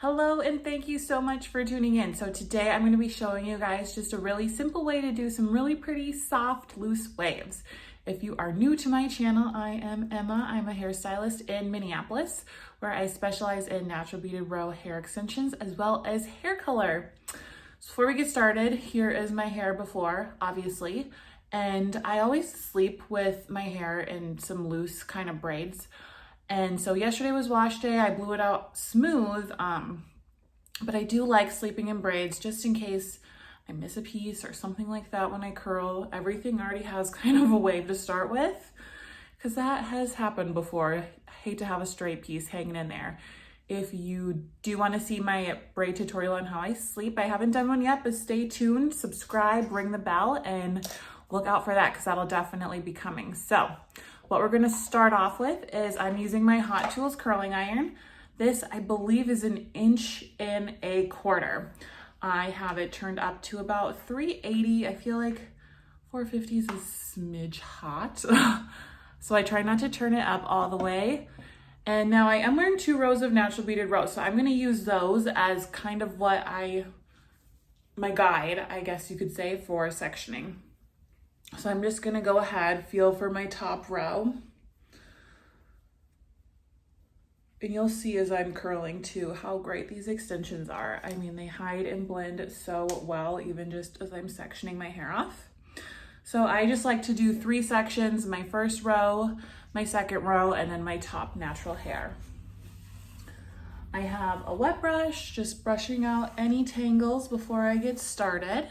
Hello, and thank you so much for tuning in. So today I'm going to be showing you guys just a really simple way to do some really pretty soft, loose waves. If you are new to my channel, I am Emma. I'm a hairstylist in Minneapolis, where I specialize in natural beaded row hair extensions as well as hair color. So before we get started, here is my hair before, obviously. And I always sleep with my hair in some loose kind of braids. And so yesterday was wash day. I blew it out smooth, but I do like sleeping in braids just in case I miss a piece or something like that when I curl. Everything already has kind of a wave to start with, because that has happened before. I hate to have a straight piece hanging in there. If you do want to see my braid tutorial on how I sleep, I haven't done one yet, but stay tuned, subscribe, ring the bell, and look out for that because that'll definitely be coming. So what we're going to start off with is I'm using my Hot Tools curling iron. This, I believe, is 1 1/4 inches. I have it turned up to about 380. I feel like 450 is a smidge hot. So I try not to turn it up all the way. And now I am wearing 2 rows of natural beaded row. So I'm going to use those as kind of my guide, I guess you could say, for sectioning. So I'm just gonna go ahead, feel for my top row. And you'll see as I'm curling too, how great these extensions are. I mean, they hide and blend so well, even just as I'm sectioning my hair off. So I just like to do 3 sections, my first row, my second row, and then my top natural hair. I have a wet brush, just brushing out any tangles before I get started.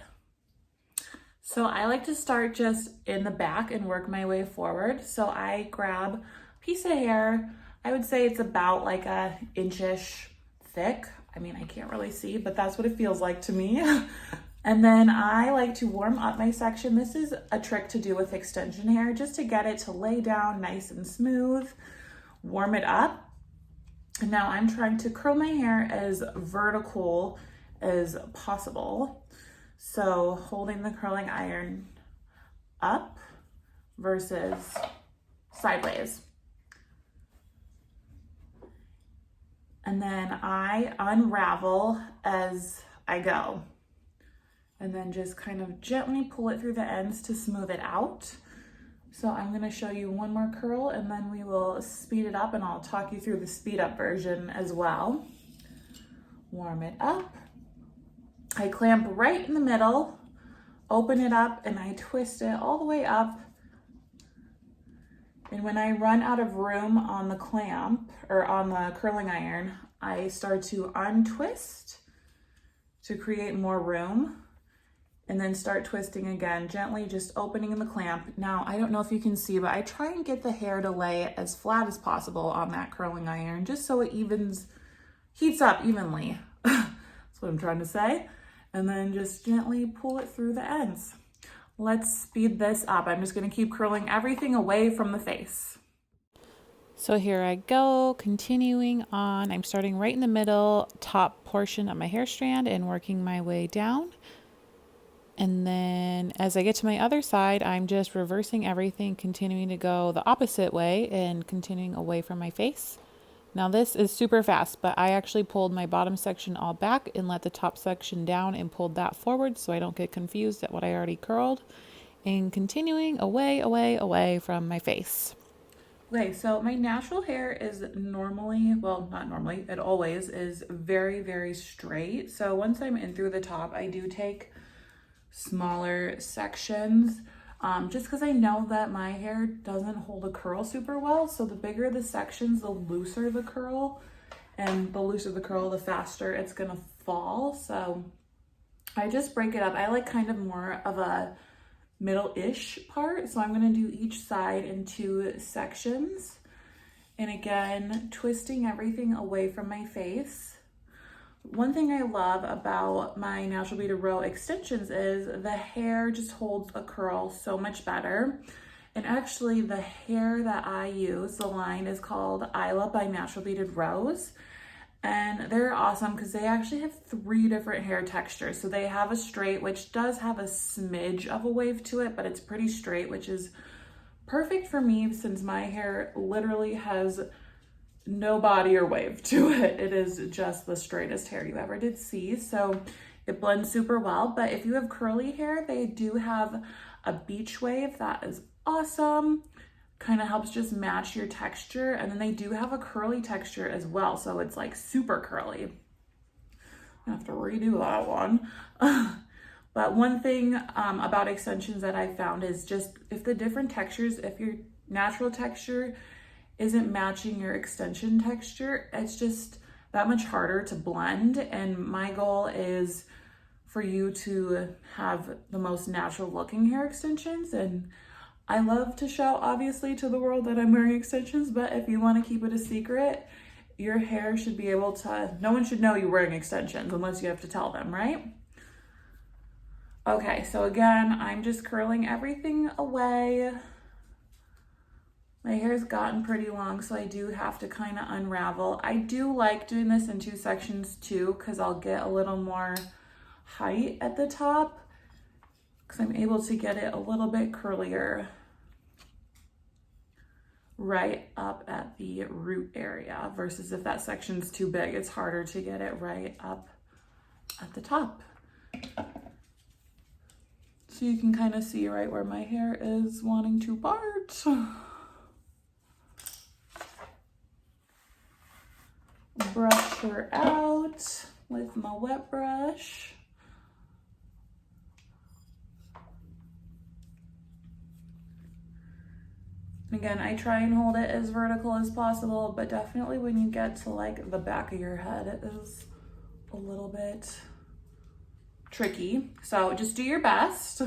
So I like to start just in the back and work my way forward. So I grab a piece of hair. I would say it's about like 1 inch thick. I mean, I can't really see, but that's what it feels like to me. And then I like to warm up my section. This is a trick to do with extension hair, just to get it to lay down nice and smooth, warm it up. And now I'm trying to curl my hair as vertical as possible. So holding the curling iron up versus sideways. And then I unravel as I go. And then just kind of gently pull it through the ends to smooth it out. So I'm going to show you one more curl and then we will speed it up, and I'll talk you through the speed up version as well. Warm it up. I clamp right in the middle, open it up, and I twist it all the way up. And when I run out of room on the clamp or on the curling iron, I start to untwist to create more room, and then start twisting again, gently just opening the clamp. Now, I don't know if you can see, but I try and get the hair to lay as flat as possible on that curling iron, just so it heats up evenly. That's what I'm trying to say. And then just gently pull it through the ends. Let's speed this up. I'm just going to keep curling everything away from the face. So here I go, continuing on. I'm starting right in the middle, top portion of my hair strand, and working my way down. And then as I get to my other side, I'm just reversing everything, continuing to go the opposite way and continuing away from my face. Now this is super fast, but I actually pulled my bottom section all back and let the top section down and pulled that forward so I don't get confused at what I already curled, and continuing away from my face. Okay, so my natural hair is normally, well, not normally, it always is very, very straight. So once I'm in through the top, I do take smaller sections. Just because I know that my hair doesn't hold a curl super well. So the bigger the sections, the looser the curl. And the looser the curl, the faster it's going to fall. So I just break it up. I like kind of more of a middle-ish part. So I'm going to do each side in 2 sections. And again, twisting everything away from my face. One thing I love about my natural beaded row extensions is the hair just holds a curl so much better. And actually the hair that I use, the line is called Isla by Natural Beaded Rows. And they're awesome because they actually have 3 different hair textures. So they have a straight, which does have a smidge of a wave to it, but it's pretty straight, which is perfect for me since my hair literally has no body or wave to it. It is just the straightest hair you ever did see. So it blends super well. But if you have curly hair, they do have a beach wave that is awesome. Kind of helps just match your texture. And then they do have a curly texture as well. So it's like super curly. I have to redo that one. But one thing about extensions that I found is just if the different textures, if your natural texture isn't matching your extension texture, it's just that much harder to blend. And my goal is for you to have the most natural looking hair extensions. And I love to shout obviously to the world that I'm wearing extensions, but if you want to keep it a secret, your hair should be able to, no one should know you're wearing extensions unless you have to tell them, right? Okay, so again, I'm just curling everything away. My hair's gotten pretty long, so I do have to kind of unravel. I do like doing this in 2 sections too, because I'll get a little more height at the top, because I'm able to get it a little bit curlier right up at the root area, versus if that section's too big, it's harder to get it right up at the top. So you can kind of see right where my hair is wanting to part. Brush her out with my wet brush. Again, I try and hold it as vertical as possible, but definitely when you get to like the back of your head, it is a little bit tricky. So just do your best.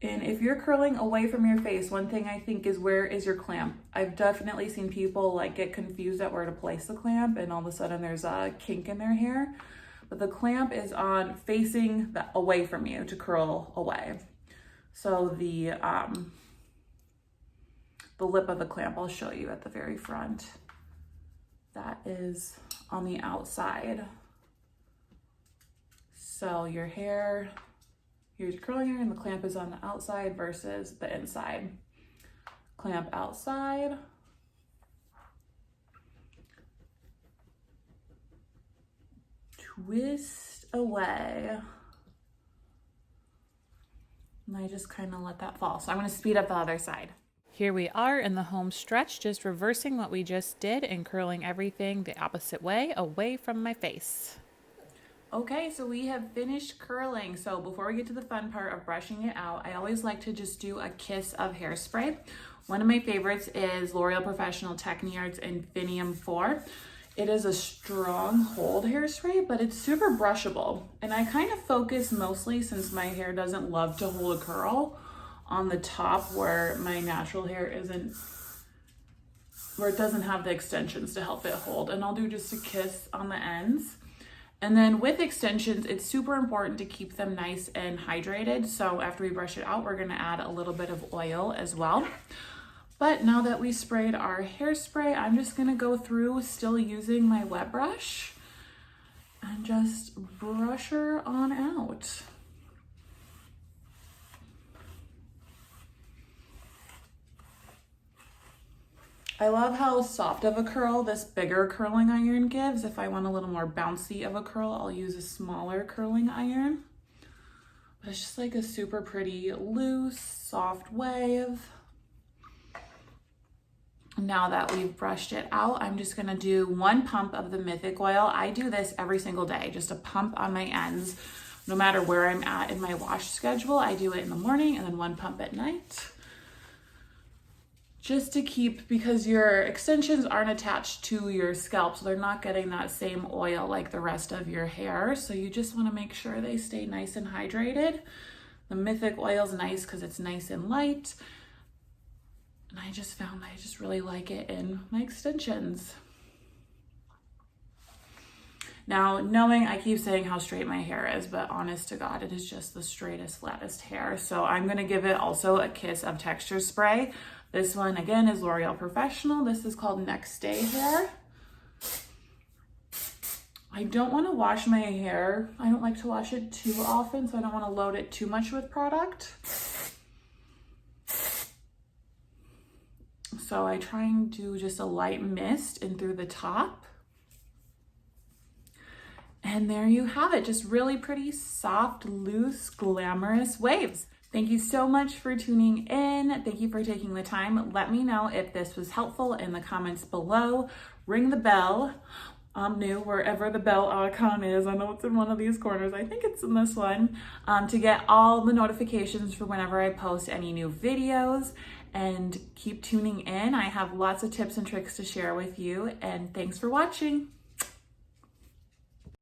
And if you're curling away from your face, one thing I think is, where is your clamp? I've definitely seen people like get confused at where to place the clamp, and all of a sudden there's a kink in their hair. But the clamp is on facing away from you to curl away. So the lip of the clamp, I'll show you at the very front. That is on the outside. So your hair, here's your curling hair, and the clamp is on the outside versus the inside. Clamp outside. Twist away. And I just kind of let that fall. So I'm going to speed up the other side. Here we are in the home stretch, just reversing what we just did and curling everything the opposite way, away from my face. Okay, so we have finished curling. So before we get to the fun part of brushing it out, I always like to just do a kiss of hairspray. One of my favorites is L'Oreal Professionnel Techniards Infinium 4. It is a strong hold hairspray, but it's super brushable. And I kind of focus mostly, since my hair doesn't love to hold a curl, on the top where my natural hair isn't, where it doesn't have the extensions to help it hold. And I'll do just a kiss on the ends. And then with extensions, it's super important to keep them nice and hydrated. So after we brush it out, we're gonna add a little bit of oil as well. But now that we sprayed our hairspray, I'm just gonna go through, still using my wet brush, and just brush her on out. I love how soft of a curl this bigger curling iron gives. If I want a little more bouncy of a curl, I'll use a smaller curling iron. But it's just like a super pretty, loose, soft wave. Now that we've brushed it out, I'm just gonna do 1 pump of the Mythic Oil. I do this every single day, just a pump on my ends. No matter where I'm at in my wash schedule, I do it in the morning and then 1 pump at night. Just to keep, because your extensions aren't attached to your scalp, so they're not getting that same oil like the rest of your hair. So you just wanna make sure they stay nice and hydrated. The Mythic Oil is nice because it's nice and light. And I just found that I just really like it in my extensions. Now, knowing I keep saying how straight my hair is, but honest to God, it is just the straightest, flattest hair. So I'm gonna give it also a kiss of texture spray. This one, again, is L'Oreal Professionnel. This is called Next Day Hair. I don't wanna wash my hair. I don't like to wash it too often, so I don't wanna load it too much with product. So I try and do just a light mist in through the top. And there you have it, just really pretty soft, loose, glamorous waves. Thank you so much for tuning in. Thank you for taking the time. Let me know if this was helpful in the comments below. Ring the bell. I'm new wherever the bell icon is. I know it's in one of these corners. I think it's in this one, to get all the notifications for whenever I post any new videos. And keep tuning in. I have lots of tips and tricks to share with you. And thanks for watching.